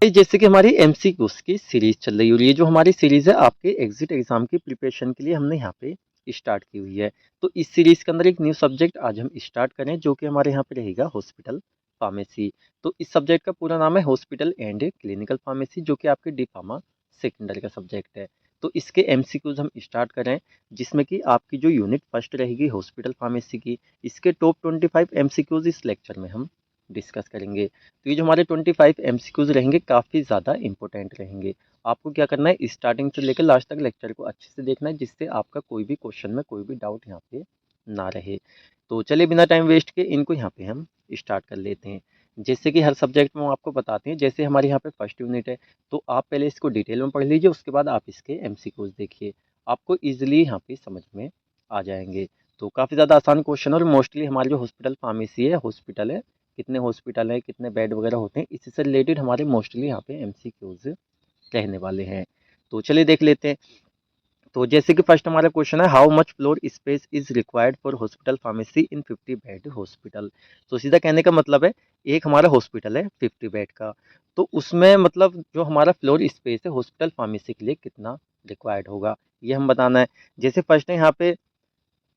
जैसे कि हमारी एमसीक्यूज की सीरीज चल रही है और ये जो हमारी सीरीज है आपके एग्जिट एग्जाम की प्रिपरेशन के लिए हमने यहाँ पे स्टार्ट की हुई है। तो इस सीरीज के अंदर एक न्यू सब्जेक्ट आज हम स्टार्ट करें जो कि हमारे यहाँ पे रहेगा हॉस्पिटल फार्मेसी। तो इस सब्जेक्ट का पूरा नाम है हॉस्पिटल एंड क्लिनिकल फार्मेसी, जो कि आपके डी फार्मा सेकेंडरी का सब्जेक्ट है। तो इसके एमसीक्यूज हम स्टार्ट करें, जिसमें कि आपकी जो यूनिट फर्स्ट रहेगी हॉस्पिटल फार्मेसी की, इसके टॉप 25 एमसीक्यूज इस लेक्चर में हम डिस्कस करेंगे। तो ये जो हमारे 25 एमसीक्यूज रहेंगे काफ़ी ज़्यादा इंपॉर्टेंट रहेंगे। आपको क्या करना है, स्टार्टिंग से लेकर लास्ट तक लेक्चर को अच्छे से देखना है, जिससे आपका कोई भी क्वेश्चन में कोई भी डाउट यहाँ पे ना रहे। तो चलिए बिना टाइम वेस्ट के इनको यहाँ पे हम स्टार्ट कर लेते हैं। जैसे कि हर सब्जेक्ट में हम आपको बताते हैं, जैसे हमारे यहाँ पे फर्स्ट यूनिट है तो आप पहले इसको डिटेल में पढ़ लीजिए, उसके बाद आप इसके एमसीक्यूज देखिए, आपको ईजिली यहाँ पे समझ में आ जाएंगे। तो काफ़ी ज़्यादा आसान क्वेश्चन और मोस्टली हमारे जो हॉस्पिटल फार्मेसी है, हॉस्पिटल है, कितने हॉस्पिटल है, कितने बेड वगैरह होते हैं, इसी से रिलेटेड हमारे मोस्टली यहाँ पे एमसीक्यूज रहने वाले हैं। तो चलिए देख लेते हैं। तो जैसे कि फर्स्ट हमारा क्वेश्चन है, how much floor space is required for hospital pharmacy in 50 bed hospital. तो सीधा कहने का मतलब है, एक हमारा हॉस्पिटल है 50 बेड का, तो उसमें मतलब जो हमारा फ्लोर स्पेस है हॉस्पिटल फार्मेसी के लिए कितना रिक्वायर्ड होगा, ये हम बताना है। जैसे फर्स्ट है यहाँ पे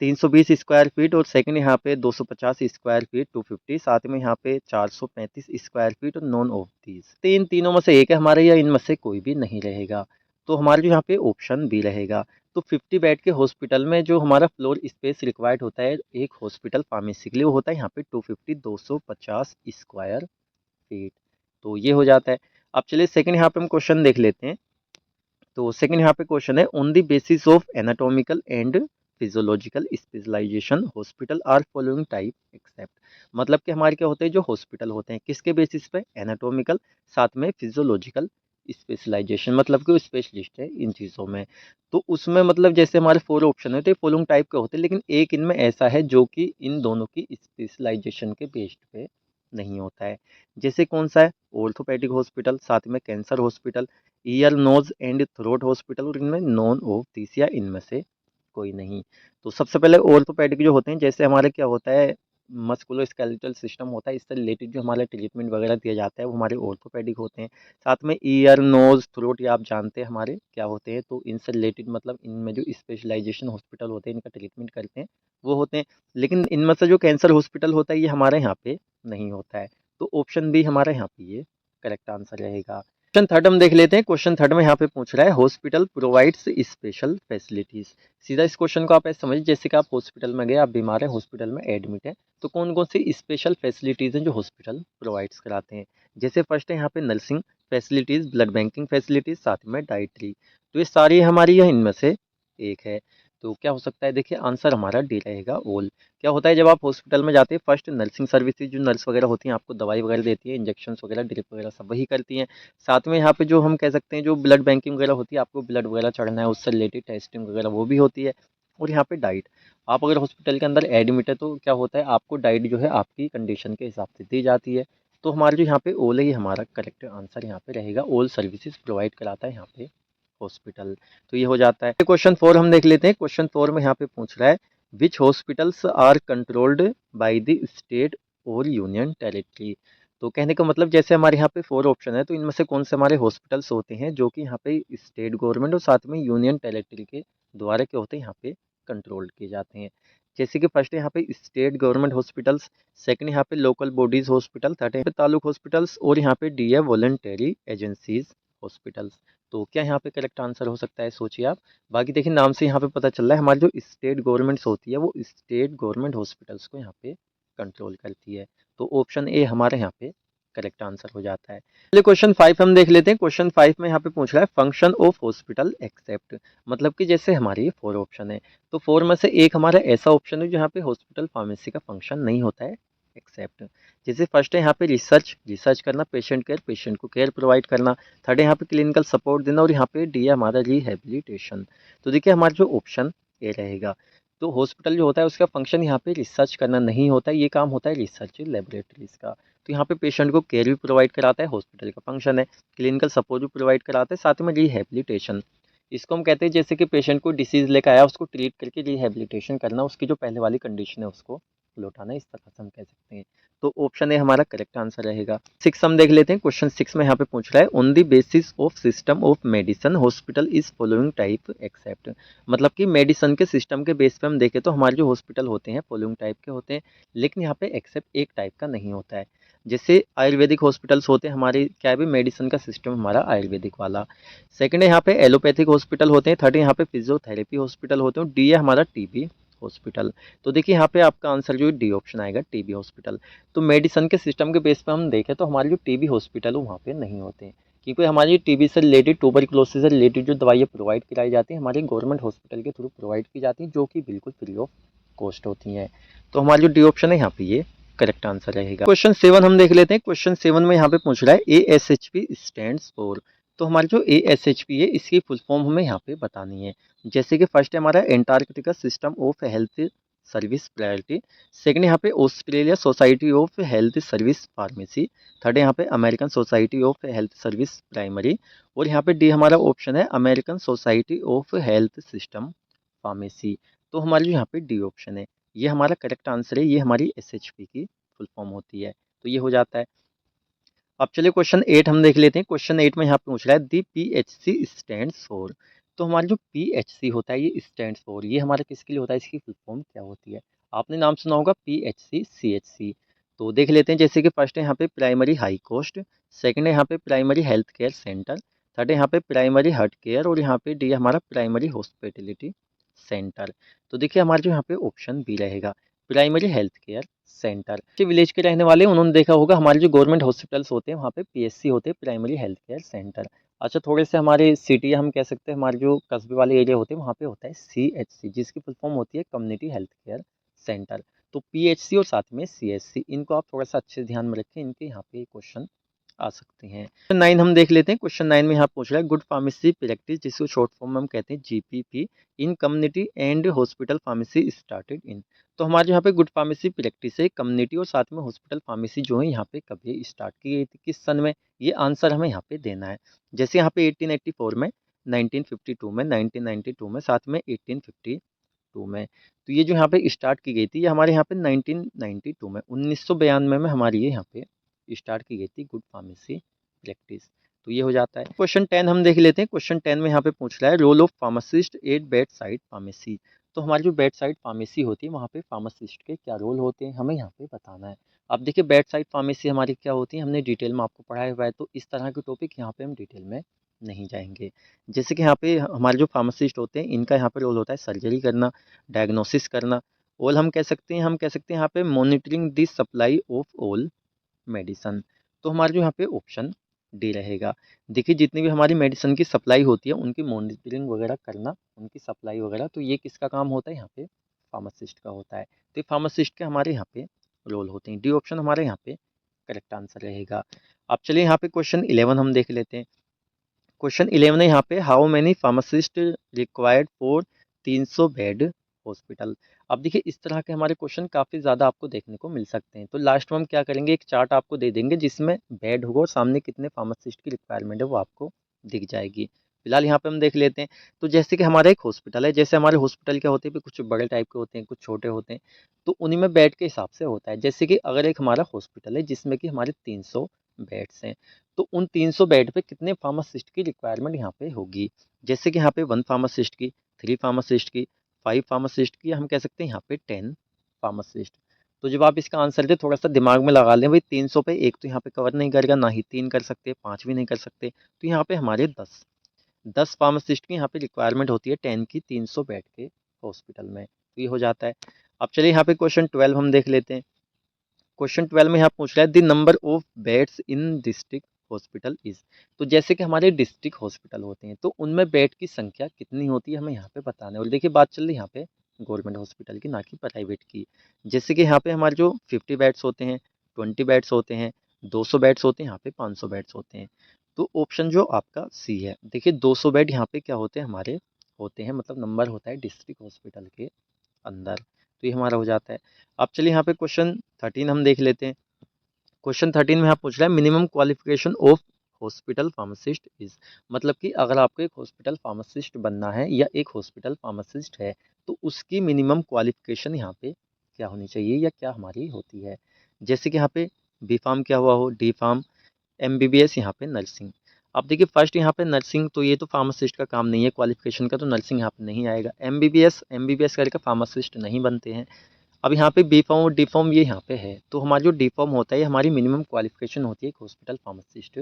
320 स्क्वायर फीट और सेकंड यहाँ पे 250 स्क्वायर फीट 250, साथ में यहाँ पे 435 स्क्वायर फीट और नॉन ऑफ दीज तीनों में से एक है हमारे, या इनमें से कोई भी नहीं रहेगा। तो हमारे जो यहाँ पे ऑप्शन बी रहेगा। तो 50 बेड के हॉस्पिटल में जो हमारा फ्लोर स्पेस रिक्वायर्ड होता है एक हॉस्पिटल फार्मेसी के लिए, वो होता है यहाँ पे 250 स्क्वायर फीट। तो ये हो जाता है। अब चलिए सेकंड यहाँ पे हम क्वेश्चन देख लेते हैं। तो सेकंड यहाँ पे क्वेश्चन है, on the basis of anatomical and physiological specialization hospital are following type except. मतलब कि हमारे क्या होते हैं, जो हॉस्पिटल होते हैं किसके बेसिस पे, एनाटॉमिकल, साथ में फिजियोलॉजिकल स्पेशलाइजेशन, मतलब कि वो स्पेशलिस्ट है इन चीज़ों में। तो उसमें मतलब जैसे हमारे 4 ऑप्शन होते हैं फॉलोइंग टाइप के होते हैं, लेकिन एक इनमें ऐसा है जो कि इन दोनों की स्पेशलाइजेशन के बेस्ड पे नहीं होता है। जैसे कौन सा है, ऑर्थोपेडिक हॉस्पिटल, साथ में cancer hospital, ear nose and throat hospital, और इनमें नॉन ऑफ दिस या इनमें से कोई नहीं। तो सबसे पहले ऑर्थोपेडिक जो होते हैं, जैसे हमारे क्या होता है, मस्कुलोस्केलेटल सिस्टम होता है, इससे रिलेटेड जो हमारे ट्रीटमेंट वगैरह दिया जाता है वो हमारे ऑर्थोपेडिक होते हैं। साथ में ईयर नोज थ्रोट, ये आप जानते हैं हमारे क्या होते हैं, तो इनसे रिलेटेड मतलब इनमें जो स्पेशलाइजेशन हॉस्पिटल होते हैं इनका ट्रीटमेंट करते हैं वो होते हैं। लेकिन इनमें से जो कैंसर हॉस्पिटल होता है ये हमारे यहाँ पे नहीं होता है। तो ऑप्शन बी हमारे यहाँ पे ये करेक्ट आंसर रहेगा। क्वेश्चन थर्ड हम देख लेते हैं। क्वेश्चन थर्ड में यहाँ पे पूछ रहा है, हॉस्पिटल प्रोवाइड्स स्पेशल फैसिलिटीज। सीधा इस क्वेश्चन को आप ऐसे समझिए, जैसे कि आप हॉस्पिटल में गए, आप बीमार हैं, हॉस्पिटल में एडमिट है, तो कौन कौन सी स्पेशल फैसिलिटीज हैं जो हॉस्पिटल प्रोवाइड्स कराते हैं। जैसे फर्स्ट है यहाँ पे nursing facilities, blood banking facilities, साथ में डाइटरी। तो ये सारी हमारी यह इनमें से एक है। तो क्या हो सकता है, देखिए आंसर हमारा डी रहेगा, ऑल। क्या होता है, जब आप हॉस्पिटल में जाते हैं, फर्स्ट नर्सिंग सर्विसेज, जो नर्स वगैरह होती हैं आपको दवाई वगैरह देती है, इंजेक्शन वगैरह, ड्रिप वगैरह सब वही करती हैं। साथ में यहाँ पे जो हम कह सकते हैं जो ब्लड बैंकिंग वगैरह होती है, आपको ब्लड वगैरह चढ़ना है उससे रिलेटेड टेस्टिंग वगैरह वो भी होती है। और यहाँ पे डाइट, आप अगर हॉस्पिटल के अंदर एडमिट है तो क्या होता है, आपको डाइट जो है आपकी कंडीशन के हिसाब से दी जाती है। तो हमारे जो यहाँ पे ओल है, ये हमारा करेक्ट आंसर यहाँ पे रहेगा, ओल सर्विसेज प्रोवाइड कराता है यहाँ पे हॉस्पिटल। तो ये हो जाता है। क्वेश्चन 4 हम देख लेते हैं। क्वेश्चन 4 में यहाँ पे पूछ रहा है, which hospitals are controlled by the state और यूनियन टेरिटरी। तो कहने का मतलब जैसे हमारे यहाँ पे 4 ऑप्शन है, तो इनमें से कौन से हमारे हॉस्पिटल्स होते हैं जो कि यहाँ पे स्टेट गवर्नमेंट और साथ में यूनियन टेरिटरी के द्वारा क्या होते हैं यहाँ पे कंट्रोल किए जाते हैं। जैसे कि फर्स्ट है यहाँ पे स्टेट गवर्नमेंट हॉस्पिटल्स, सेकंड यहाँ पे लोकल बॉडीज हॉस्पिटल, थर्ड यहाँ पे तालुक हॉस्पिटल्स, और यहाँ पे डी है वॉलंटरी एजेंसीज हॉस्पिटल्स। तो क्या यहाँ पे करेक्ट आंसर हो सकता है, सोचिए आप। बाकी देखिए नाम से यहाँ पे पता चल रहा है, हमारी जो स्टेट गवर्नमेंट्स होती है वो स्टेट गवर्नमेंट हॉस्पिटल्स को यहाँ पे कंट्रोल करती है। तो ऑप्शन ए हमारे यहाँ पे करेक्ट आंसर हो जाता है। चलिए क्वेश्चन 5 हम देख लेते हैं। क्वेश्चन 5 में यहाँ पे पूछ रहा है, फंक्शन ऑफ हॉस्पिटल एक्सेप्ट। मतलब कि जैसे हमारी 4 ऑप्शन है, तो 4 में से एक हमारा ऐसा ऑप्शन है जहाँ पे हॉस्पिटल फार्मेसी का फंक्शन नहीं होता है एक्सेप्ट। जैसे फर्स्ट है यहाँ पे रिसर्च, रिसर्च करना, पेशेंट केयर, पेशेंट को केयर प्रोवाइड करना, थर्ड है यहाँ पे क्लिनिकल सपोर्ट देना, और यहाँ पे डी है हमारा रिहेबिलिटेशन। तो देखिए हमारा जो ऑप्शन ए रहेगा। तो हॉस्पिटल जो होता है उसका फंक्शन यहाँ पे रिसर्च करना नहीं होता है, ये काम होता है रिसर्च लेबोरेटरीज का। तो यहाँ पे पेशेंट को केयर भी प्रोवाइड कराता है, हॉस्पिटल का फंक्शन है, क्लिनिकल सपोर्ट भी प्रोवाइड कराता है, साथ में रिहेबिलिटेशन। इसको हम कहते हैं जैसे कि पेशेंट को डिसीज लेकर आया, उसको ट्रीट करके रिहेबिलिटेशन करना, उसकी जो पहले वाली कंडीशन है उसको लौटाना, इस तरह से हम कह सकते हैं। तो ऑप्शन ए हमारा करेक्ट आंसर रहेगा। 6 हम देख लेते हैं। क्वेश्चन 6 में यहाँ पे पूछ रहा है on the basis of system of medicine hospital is following type except. मतलब कि मेडिसिन के सिस्टम के बेस पे हम देखें तो हमारे जो हॉस्पिटल होते हैं फॉलोइंग टाइप के होते हैं, लेकिन यहाँ पे एक्सेप्ट एक टाइप का नहीं होता है। जैसे आयुर्वेदिक हॉस्पिटल्स होते हैं हमारे, क्या है भी मेडिसिन का सिस्टम हमारा आयुर्वेदिक वाला। सेकंड है यहाँ पे एलोपैथिक हॉस्पिटल होते हैं। थर्ड है यहाँ पे फिजियोथेरेपी हॉस्पिटल होते हैं। डी है हमारा टीबी हॉस्पिटल। तो देखिए यहाँ पे आपका आंसर जो है डी ऑप्शन आएगा, टीबी हॉस्पिटल। तो मेडिसिन के सिस्टम के बेस पे हम देखें तो हमारे जो टीबी हॉस्पिटल है वहाँ पे नहीं होते हैं, क्योंकि हमारी टीबी से रिलेटेड, ट्यूबरकुलोसिस से रिलेटेड जो दवाइयाँ प्रोवाइड कराई जाती हैं हमारे गवर्नमेंट हॉस्पिटल के थ्रू प्रोवाइड की जाती हैं, जो कि बिल्कुल फ्री ऑफ कॉस्ट होती हैं। तो हमारी जो डी ऑप्शन है यहाँ पे ये करेक्ट आंसर रहेगा। क्वेश्चन 7 हम देख लेते हैं। क्वेश्चन 7 में यहाँ पे पूछ रहा है ASHP स्टैंड्स फॉर। तो हमारी जो ASHP है इसकी फुल फॉर्म हमें यहाँ पे बतानी है। जैसे कि फर्स्ट है हमारा Antarctica system of health service priority. Second यहाँ पे Australia society of health service pharmacy. Third यहाँ पे American society of health service primary. और यहाँ पे डी हमारा ऑप्शन है American society of health system pharmacy. तो हमारी जो यहाँ पे डी ऑप्शन है ये हमारा करेक्ट आंसर है, ये हमारी SHP की फुल फॉर्म होती है। तो ये हो जाता है। अब चलिए क्वेश्चन 8 हम देख लेते हैं। क्वेश्चन 8 में यहाँ पे पूछ रहा है दी PHC स्टैंड्स फॉर। तो हमारा जो PHC होता है ये स्टैंड्स फॉर, ये हमारा किसके लिए होता है, इसकी फुल फॉर्म क्या होती है। आपने नाम सुना होगा PHC CHC। तो देख लेते हैं। जैसे कि फर्स्ट है यहाँ पे प्राइमरी हाई कॉस्ट, सेकंड है यहाँ पे primary health care centre, third है यहाँ पे प्राइमरी हार्ट केयर, और यहाँ पे डी हमारा प्राइमरी हॉस्पिटलिटी सेंटर। तो देखिए हमारा जो यहाँ पे ऑप्शन बी रहेगा, प्राइमरी हेल्थ केयर सेंटर। जो विलेज के रहने वाले हैं उन्होंने देखा होगा हमारे जो गवर्नमेंट हॉस्पिटल्स होते हैं वहाँ पे PSC होते हैं, प्राइमरी हेल्थ केयर सेंटर। अच्छा, थोड़े से हमारे सिटी हम कह सकते हैं, हमारे जो कस्बे वाले एरिया होते हैं वहाँ पे होता है CHC, जिसकी फुल फॉर्म होती है कम्युनिटी हेल्थ केयर सेंटर। तो PHC और साथ में CHC, इनको आप थोड़ा सा अच्छे से ध्यान में रखें, इनके यहाँ पे क्वेश्चन आ सकते हैं। क्वेश्चन 9 हम देख लेते हैं। क्वेश्चन 9 में यहाँ पूछ रहा है गुड फार्मेसी प्रैक्टिस, जिसको शॉर्ट फॉर्म में हम कहते हैं GPP, in community and hospital pharmacy started in. तो हमारे यहाँ पे गुड फार्मेसी प्रैक्टिस है कम्युनिटी और साथ में हॉस्पिटल फार्मेसी जो है यहाँ पे कभी स्टार्ट की गई थी, किस सन में, ये आंसर हमें यहाँ पे देना है। जैसे यहाँ पे 1884 में, 1952 में, 1992 में, साथ में 1852 में। तो ये जो यहाँ पे स्टार्ट की गई थी ये हमारे यहाँ पे 1992 में, 1992 में हमारी ये यहाँ पे स्टार्ट की गई थी गुड फार्मेसी प्रैक्टिस। तो ये हो जाता है। क्वेश्चन 10 हम देख लेते हैं। क्वेश्चन 10 में यहाँ पे पूछ रहा है role of pharmacist at bedside pharmacy. तो हमारी जो बेड साइड फार्मेसी होती है वहाँ पे फार्मासिस्ट के क्या रोल होते हैं हमें यहाँ पे बताना है। अब देखिए बेड साइड फार्मेसी हमारी क्या होती है, हमने डिटेल में आपको पढ़ाया हुआ है, तो इस तरह के टॉपिक यहाँ पे हम डिटेल में नहीं जाएंगे। जैसे कि यहाँ पे हमारे जो फार्मासिस्ट होते हैं इनका यहाँ पे रोल होता है सर्जरी करना, डायग्नोसिस करना, और हम कह सकते हैं यहाँ पे monitoring the supply of all medicine. तो हमारा जो यहाँ पे ऑप्शन डी रहेगा। देखिए जितनी भी हमारी मेडिसिन की सप्लाई होती है उनकी मॉनिटरिंग वगैरह करना, उनकी सप्लाई वगैरह, तो ये किसका काम होता है, यहाँ पे फार्मासिस्ट का होता है। तो फार्मासिस्ट के हमारे यहाँ पे रोल होते हैं। डी ऑप्शन हमारे यहाँ पे करेक्ट आंसर रहेगा। अब चलिए यहाँ पे क्वेश्चन 11 हम देख लेते हैं। क्वेश्चन 11 है यहाँ पे how many pharmacist required for 300 bed hospital. अब देखिए इस तरह के हमारे क्वेश्चन काफ़ी ज़्यादा आपको देखने को मिल सकते हैं। तो लास्ट में हम क्या करेंगे, एक चार्ट आपको दे देंगे जिसमें बेड होगा और सामने कितने फार्मासिस्ट की रिक्वायरमेंट है वो आपको दिख जाएगी। फिलहाल यहाँ पे हम देख लेते हैं। तो जैसे कि हमारा एक हॉस्पिटल है, जैसे हमारे हॉस्पिटल क्या होते हैं, कुछ बड़े टाइप के होते हैं, कुछ छोटे होते हैं, तो उन्हीं में बेड के हिसाब से होता है। जैसे कि अगर एक हमारा हॉस्पिटल है जिसमें कि हमारे 300 बेड्स हैं, तो उन 300 बेड पे कितने फार्मासिस्ट की रिक्वायरमेंट यहाँ पे होगी। जैसे कि यहाँ पे 1 फार्मासिस्ट की, 3 फार्मासिस्ट की, 5 फार्मासिस्ट की, हम कह सकते हैं यहाँ पे 10 फार्मासिस्ट। तो जब आप इसका आंसर दे थोड़ा सा दिमाग में लगा लें, भाई 300 पे एक तो यहाँ पे कवर नहीं करेगा, ना ही 3 कर सकते, 5 भी नहीं कर सकते, तो यहाँ पे हमारे 10 फार्मासिस्ट की यहाँ पे रिक्वायरमेंट होती है 10 की 300 बेड के हॉस्पिटल में। तो ये हो जाता है। अब चलिए यहाँ पे क्वेश्चन 12 हम देख लेते हैं। क्वेश्चन 12 में यहाँ पूछ रहा है the number of beds in district hospital is. तो जैसे कि हमारे डिस्ट्रिक्ट हॉस्पिटल होते हैं तो उनमें बेड की संख्या कितनी होती है हमें यहाँ पे बताना है। और देखिए बात चल रही है यहाँ पे गवर्नमेंट हॉस्पिटल की, ना कि प्राइवेट की। जैसे कि यहाँ पे हमारे जो 50 बेड्स होते हैं, 20 बेड्स होते हैं, 200 बेड्स होते हैं, यहाँ पे 500 बेड्स होते हैं। तो ऑप्शन जो आपका सी है। देखिए 200 बेड यहाँ पे क्या होते हैं हमारे, होते हैं मतलब नंबर होता है डिस्ट्रिक्ट हॉस्पिटल के अंदर। तो ये हमारा हो जाता है। अब चलिए यहाँ पे क्वेश्चन 13 हम देख लेते हैं। क्वेश्चन 13 में यहाँ पूछ रहा है minimum qualification of hospital pharmacist is. मतलब कि अगर आपको एक हॉस्पिटल फार्मासिस्ट बनना है या एक हॉस्पिटल फार्मासिस्ट है तो उसकी मिनिमम क्वालिफिकेशन यहाँ पे क्या होनी चाहिए या क्या हमारी होती है। जैसे कि यहाँ पे बी फार्म क्या हुआ हो, डी फार्म, एमबीबीएस, यहाँ पे नर्सिंग। अब देखिए फर्स्ट यहाँ पे नर्सिंग, तो ये तो फार्मासिस्ट का काम नहीं है क्वालिफिकेशन का, तो नर्सिंग यहाँ पे नहीं आएगा। एमबीबीएस एमबीबीएस करके फार्मासिस्ट नहीं बनते हैं। अब यहाँ पे बी फॉर्म और डी फॉर्म ये यहाँ पे है, तो हमारा जो डी फॉर्म होता है हमारी मिनिमम क्वालिफिकेशन होती है एक हॉस्पिटल फार्मासिस्ट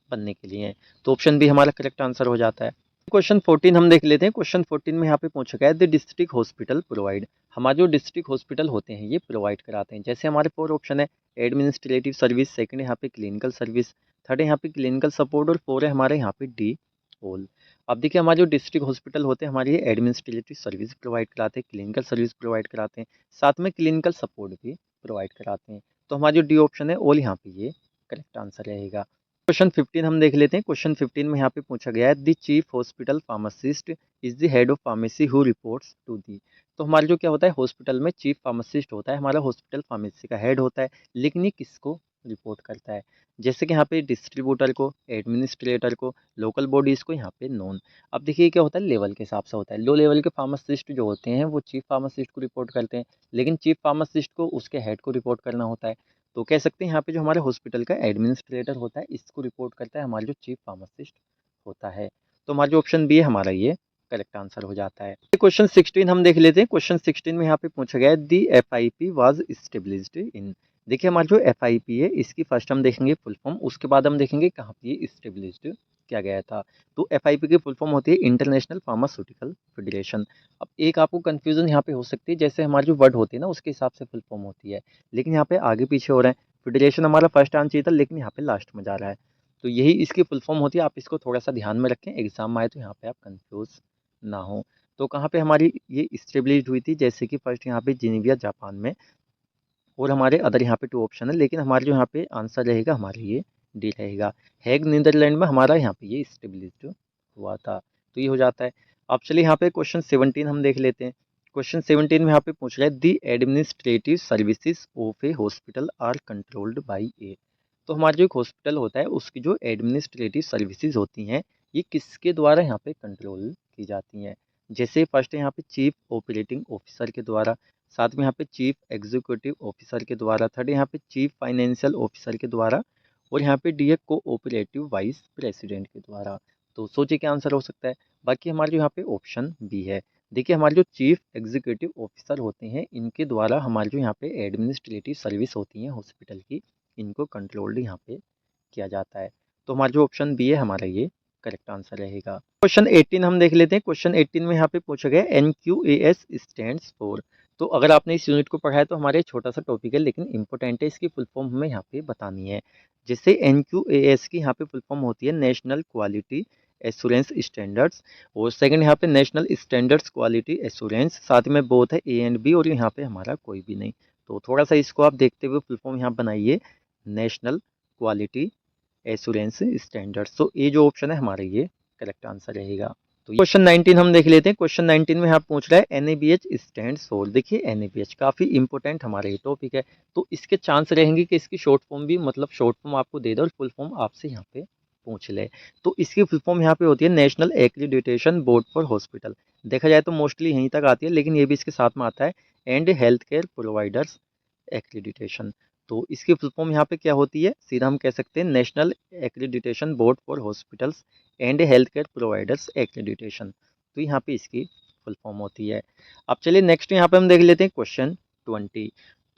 बनने के लिए। तो ऑप्शन बी हमारा करेक्ट आंसर हो जाता है। क्वेश्चन 14 हम देख लेते हैं। क्वेश्चन 14 में यहाँ पे पूछा गया है द डिस्ट्रिक्ट हॉस्पिटल प्रोवाइड। हमारे जो डिस्ट्रिक्ट हॉस्पिटल होते हैं ये प्रोवाइड कराते हैं। जैसे हमारे 4 ऑप्शन है, एडमिनिस्ट्रेटिव सर्विस, सेकंड यहाँ पे क्लिनिकल सर्विस, थर्ड यहाँ पे क्लिनिकल सपोर्ट, और 4 है हमारे यहाँ पे डी ऑल। अब देखिए हमारे जो डिस्ट्रिक्ट हॉस्पिटल होते हैं हमारी एडमिनिस्ट्रेटिव सर्विस प्रोवाइड कराते हैं, क्लिनिकल सर्विस प्रोवाइड कराते हैं, साथ में क्लिनिकल सपोर्ट भी प्रोवाइड कराते हैं। तो हमारा जो डी ऑप्शन है ऑल यहाँ पे ये करेक्ट आंसर रहेगा। क्वेश्चन 15 हम देख लेते हैं। क्वेश्चन 15 में यहाँ पे पूछा गया है the chief hospital pharmacist is the head of pharmacy who reports to the. तो हमारे जो क्या होता है हॉस्पिटल में चीफ फार्मासिस्ट होता है, हमारा हॉस्पिटल फार्मेसी का हेड होता है, लेकिन ये किसको रिपोर्ट करता है। जैसे कि यहाँ पे डिस्ट्रीब्यूटर को, एडमिनिस्ट्रेटर को, लोकल बॉडीज को, यहाँ पे नॉन। अब देखिए क्या होता है लेवल के हिसाब से होता है। लो लेवल के फार्मासिस्ट जो होते हैं वो चीफ फार्मासिस्ट को रिपोर्ट करते हैं, लेकिन चीफ फार्मासिस्ट को उसके हेड को रिपोर्ट करना होता है। तो कह सकते हैं यहाँ पे जो हमारे हॉस्पिटल का एडमिनिस्ट्रेटर होता है इसको रिपोर्ट करता है हमारा जो चीफ फार्मासिस्ट होता है। तो हमारा जो ऑप्शन बी है हमारा ये करेक्ट आंसर हो जाता है। क्वेश्चन 16 हम देख लेते हैं। क्वेश्चन 16 में यहाँ पे पूछा गया है दी FIP वाज एस्टेब्लिश्ड इन। देखिए हमारा जो FIP है इसकी फर्स्ट हम देखेंगे फुल फॉर्म, उसके बाद हम देखेंगे कहाँ पे ये एस्टेब्लिश्ड किया गया था। तो FIP की फुल फॉर्म होती है इंटरनेशनल फार्मास्यूटिकल फेडरेशन। अब एक आपको कंफ्यूजन यहाँ पे हो सकती है, जैसे हमारी जो वर्ड होती है ना उसके हिसाब से फुल फॉर्म होती है, लेकिन यहाँ पे आगे पीछे हो रहे हैं। फेडरेशन हमारा फर्स्ट आंसर था, लेकिन यहाँ पे लास्ट में जा रहा है, तो यही इसकी फुल फॉर्म होती है। आप इसको थोड़ा सा ध्यान में रखें, एग्जाम में आए तो यहाँ पे आप कंफ्यूज ना हो। तो कहाँ पे हमारी ये इस्टेब्लिश हुई थी, जैसे कि फर्स्ट यहाँ पे जिनेविया जापान में, और हमारे अदर यहाँ पे 2 ऑप्शन है, लेकिन हमारे जो यहाँ पे आंसर रहेगा हमारे ये डी रहेगा। हैग नीदरलैंड में हमारा यहाँ पे ये इस्टेब्लिश हुआ था। तो ये हो जाता है। अब चलिए यहाँ पे क्वेश्चन 17 हम देख लेते हैं। क्वेश्चन 17 में यहाँ पे पूछ रहा है the administrative services of a hospital are controlled by a. तो हमारा जो एक हॉस्पिटल होता है उसकी जो एडमिनिस्ट्रेटिव सर्विसेज होती हैं ये किसके द्वारा यहाँ पे कंट्रोल की जाती हैं। जैसे फर्स्ट है यहाँ पे चीफ ऑपरेटिंग ऑफिसर के द्वारा, साथ में यहाँ पे चीफ एग्जीक्यूटिव ऑफिसर के द्वारा, थर्ड यहाँ पे चीफ फाइनेंशियल ऑफिसर के द्वारा, और यहाँ पे डी कोऑपरेटिव वाइस प्रेसिडेंट के द्वारा। तो सोचिए क्या आंसर हो सकता है। बाकी हमारे जो यहाँ पे ऑप्शन बी है। देखिए हमारे जो चीफ एग्जीक्यूटिव ऑफिसर होते हैं इनके द्वारा हमारे जो यहाँ पे एडमिनिस्ट्रेटिव सर्विस होती हैं हॉस्पिटल की, इनको कंट्रोल्ड यहाँ पे किया जाता है। तो हमारा जो ऑप्शन बी है हमारा ये करेक्ट आंसर रहेगा। क्वेश्चन 18 हम देख लेते हैं। क्वेश्चन 18 में यहाँ पे पूछा गया NQAS स्टैंड्स फॉर। तो अगर आपने इस यूनिट को पढ़ा है तो हमारे छोटा सा टॉपिक है, लेकिन इंपॉर्टेंट है, इसकी फुल फॉर्म हमें यहाँ पे बतानी है। जैसे NQAS की यहाँ पे फुल फॉर्म होती है नेशनल क्वालिटी एश्योरेंस स्टैंडर्ड्स, और सेकंड यहाँ पे नेशनल स्टैंडर्ड्स क्वालिटी एश्योरेंस, साथ में बोथ है A एंड B, और यहाँ पे हमारा कोई भी नहीं। तो थोड़ा सा इसको आप देखते हुए फुल फॉर्म यहाँ बनाइए, नेशनल क्वालिटी एश्योरेंस स्टैंडर्ड्स। तो ये जो ऑप्शन है हमारा ये करेक्ट आंसर रहेगा। तो क्वेश्चन 19 हम देख लेते हैं। क्वेश्चन 19 में यहाँ पूछ रहा है NABH स्टैंड्स फॉर। देखिए NABH काफी इंपॉर्टेंट हमारा ये टॉपिक है, तो इसके चांस रहेंगे कि इसकी शॉर्ट फॉर्म भी, मतलब शॉर्ट फॉर्म आपको दे दे और फुल फॉर्म आपसे यहाँ पे पूछ ले। तो इसकी फुल फॉर्म यहाँ पे होती है national accreditation board for hospital. देखा जाए तो मोस्टली यहीं तक आती है, लेकिन ये भी इसके साथ में आता है and health care providers accreditation. तो इसकी फुल फॉर्म यहाँ पे क्या होती है, सीधा हम कह सकते हैं national accreditation board for hospitals and health care providers accreditation. तो यहाँ पे इसकी फुल फॉर्म होती है। अब चलिए नेक्स्ट यहाँ पे हम देख लेते हैं क्वेश्चन 20।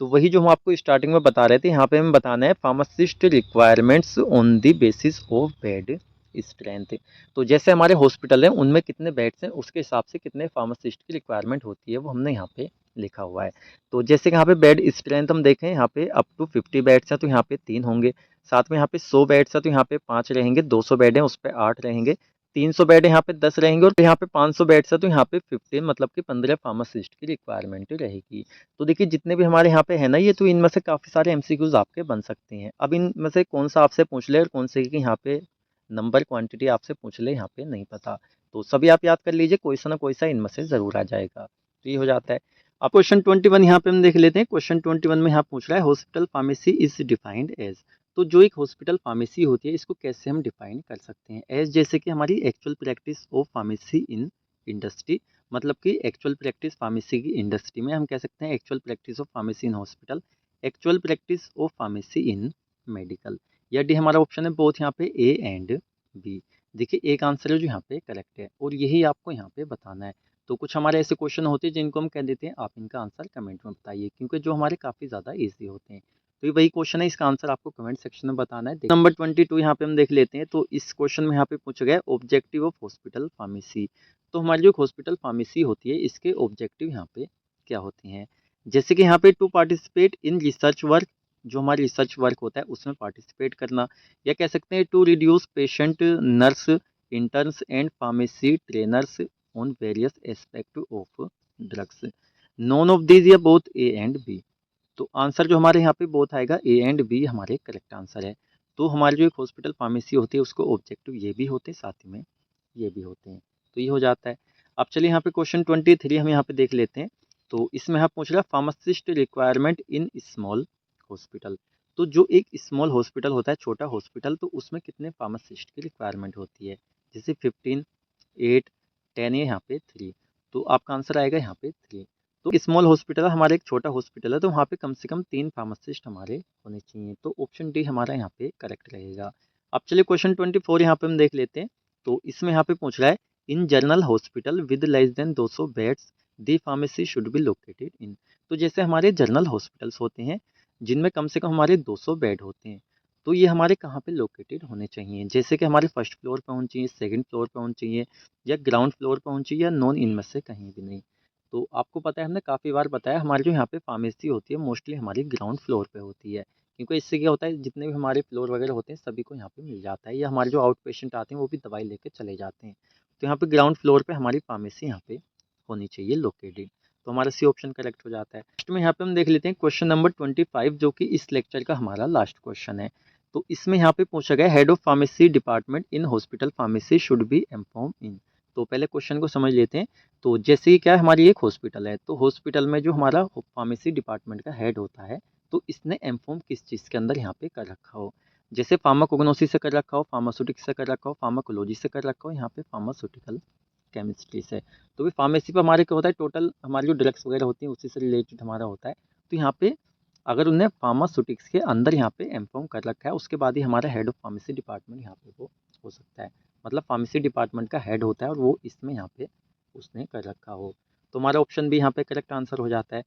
तो वही जो हम आपको स्टार्टिंग में बता रहे थे, यहाँ पे हमें बताना है pharmacist requirements on the basis of bed strength. तो जैसे हमारे हॉस्पिटल है उनमें कितने बेड्स हैं उसके हिसाब से कितने फार्मासिस्ट की रिक्वायरमेंट होती है वो हमने यहाँ पे लिखा हुआ है। तो जैसे कि यहाँ पे बेड स्ट्रेंथ हम देखें, यहाँ पे अप टू 50 बेड्स हैं तो यहाँ पे 3 होंगे, साथ में यहाँ पे 100 बेड्स हैं तो यहाँ पे 5 रहेंगे, 200 बेड हैं उस पर 8 रहेंगे, 300 बेड है यहाँ पे 10 रहेंगे, और यहाँ पे 500 बेड्स है तो यहाँ पे 15 मतलब कि 15 फार्मासिस्ट की रिक्वायरमेंट रहेगी। तो देखिए जितने भी हमारे यहाँ पे है ना ये, तो इनमें से काफ़ी सारे MCQs आपके बन सकते हैं। अब इनमें से कौन सा आपसे पूछ ले और कौन से की यहाँ पे नंबर क्वांटिटी आपसे पूछ ले यहाँ पे नहीं पता। तो सभी आप याद कर लीजिए, कोई सा ना कोई सा इनमें से ज़रूर आ जाएगा। तो ये हो जाता है। अब क्वेश्चन 21 यहाँ पे हम देख लेते हैं। क्वेश्चन 21 में यहाँ पूछ रहा है hospital pharmacy is defined as. तो जो एक हॉस्पिटल फार्मेसी होती है इसको कैसे हम डिफाइन कर सकते हैं। एज जैसे कि हमारी actual practice of pharmacy in industry, मतलब कि एक्चुअल प्रैक्टिस फार्मेसी की इंडस्ट्री में हम कह सकते हैं actual practice of pharmacy in hospital, actual practice of pharmacy in medical. या डी हमारा ऑप्शन है बोथ यहाँ पे ए एंड बी। देखिए एक आंसर है जो यहाँ पे करेक्ट है और यही आपको यहाँ पे बताना है। तो कुछ हमारे ऐसे क्वेश्चन होते हैं जिनको हम कह देते हैं आप इनका आंसर कमेंट में बताइए, क्योंकि जो हमारे काफ़ी ज़्यादा ईजी होते हैं। तो ये वही क्वेश्चन है, इसका आंसर आपको कमेंट सेक्शन में बताना है। नंबर 22 यहाँ पे हम देख लेते हैं। तो इस क्वेश्चन में यहाँ पे पूछा गया ऑब्जेक्टिव ऑफ हॉस्पिटल फार्मेसी। तो हमारी जो हॉस्पिटल फार्मेसी होती है इसके ऑब्जेक्टिव यहाँ पे क्या होते हैं, जैसे कि यहाँ पे to participate in research work, जो हमारी रिसर्च वर्क होता है उसमें पार्टिसिपेट करना, या कह सकते हैं to reduce patient nurse interns and pharmacy trainers on various aspect of drugs. None of these या बोथ ए एंड बी। तो आंसर जो हमारे यहाँ पे बोथ आएगा, ए एंड बी हमारे करेक्ट आंसर है। तो हमारी जो एक हॉस्पिटल फार्मेसी होती है उसको ऑब्जेक्टिव ये भी होते हैं, साथ ही में ये भी होते हैं। तो ये हो जाता है। अब चलिए यहाँ पे क्वेश्चन 23 हम यहाँ पे देख लेते हैं। तो इसमें आप पूछ रहा है pharmacist requirement in small hospital. तो जो एक स्मॉल हॉस्पिटल होता है, छोटा हॉस्पिटल, तो उसमें कितने फार्मासिस्ट की रिक्वायरमेंट होती है, जैसे 15, 8, 10 या यहाँ पे 3। तो आपका आंसर आएगा यहाँ पे 3। तो स्मॉल हॉस्पिटल हमारा एक छोटा हॉस्पिटल है, तो वहाँ पे कम से कम 3 फार्मासिस्ट हमारे होने चाहिए। तो ऑप्शन डी हमारा यहाँ पे करेक्ट रहेगा। अब चलिए क्वेश्चन 24 यहाँ पे हम देख लेते हैं। तो इसमें यहाँ पे पूछ रहा है in general hospital with less than 200 beds the pharmacy should be located in. तो जैसे हमारे जनरल हॉस्पिटल्स होते हैं जिनमें कम से कम हमारे 200 बेड होते हैं, तो ये हमारे कहाँ पे लोकेटेड होने चाहिए, जैसे कि हमारे फर्स्ट फ्लोर पे होनी चाहिए, सेकंड फ्लोर पे होनी चाहिए, या ग्राउंड फ्लोर पे होनी चाहिए, या नॉन इनमें से कहीं भी नहीं। तो आपको पता है हमने काफ़ी बार बताया हमारी जो यहाँ पे फार्मेसी होती है मोस्टली हमारी ग्राउंड फ्लोर पे होती है, क्योंकि इससे क्या होता है जितने भी हमारे फ्लोर वगैरह होते हैं सभी को यहाँ पे मिल जाता है, या हमारे जो आउट पेशेंट आते हैं वो भी दवाई लेके चले जाते हैं। तो यहाँ पे ग्राउंड फ्लोर पे हमारी फार्मेसी यहाँ पे होनी चाहिए लोकेटेड। तो हमारा सी ऑप्शन करेक्ट हो जाता है। नेक्स्ट में यहाँ पे हम देख लेते हैं क्वेश्चन नंबर 25, जो कि इस लेक्चर का हमारा लास्ट क्वेश्चन है। तो इसमें यहाँ पे पूछा गया head of pharmacy department in hospital pharmacy should be inform in. तो पहले क्वेश्चन को समझ लेते हैं। तो जैसे कि क्या है हमारी एक हॉस्पिटल है, तो हॉस्पिटल में जो हमारा फार्मेसी डिपार्टमेंट का हेड होता है, तो इसने एमफॉर्म किस चीज़ के अंदर यहाँ पे कर रखा हो, जैसे फार्माकोग्नोसी से कर रखा हो, फार्मास्यूटिक्स से कर रखा हो, फार्माकोलॉजी से कर रखा हो, यहाँ पे फार्मास्यूटिकल केमिस्ट्री से। तो भी फार्मेसी पे हमारे क्या होता है टोटल हमारी जो ड्रग्स वगैरह होती हैं उसी से रिलेटेड हमारा होता है। तो यहाँ पे अगर उन्हें फार्मास्यूटिक्स के अंदर यहाँ पे एमफॉर्म कर रखा है उसके बाद ही हमारा हेड ऑफ फार्मेसी डिपार्टमेंट यहाँ पे वो हो सकता है। मतलब फार्मेसी डिपार्टमेंट का हेड होता है और वो इसमें यहाँ पे उसने कर रखा हो। तो हमारा ऑप्शन भी यहाँ पे करेक्ट आंसर हो जाता है।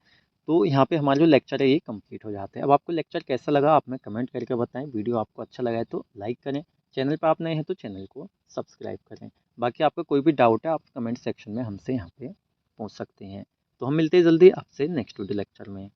तो यहाँ पे हमारा जो लेक्चर है ये कंप्लीट हो जाता है। अब आपको लेक्चर कैसा लगा आप में कमेंट करके बताएं। वीडियो आपको अच्छा लगा है तो लाइक करें, चैनल पर आप नए हैं तो चैनल को सब्सक्राइब करें। बाकी आपका कोई भी डाउट है आप कमेंट सेक्शन में हमसे यहाँ पे पूछ सकते हैं। तो हम मिलते हैं जल्दी आपसे नेक्स्ट वीडियो लेक्चर में।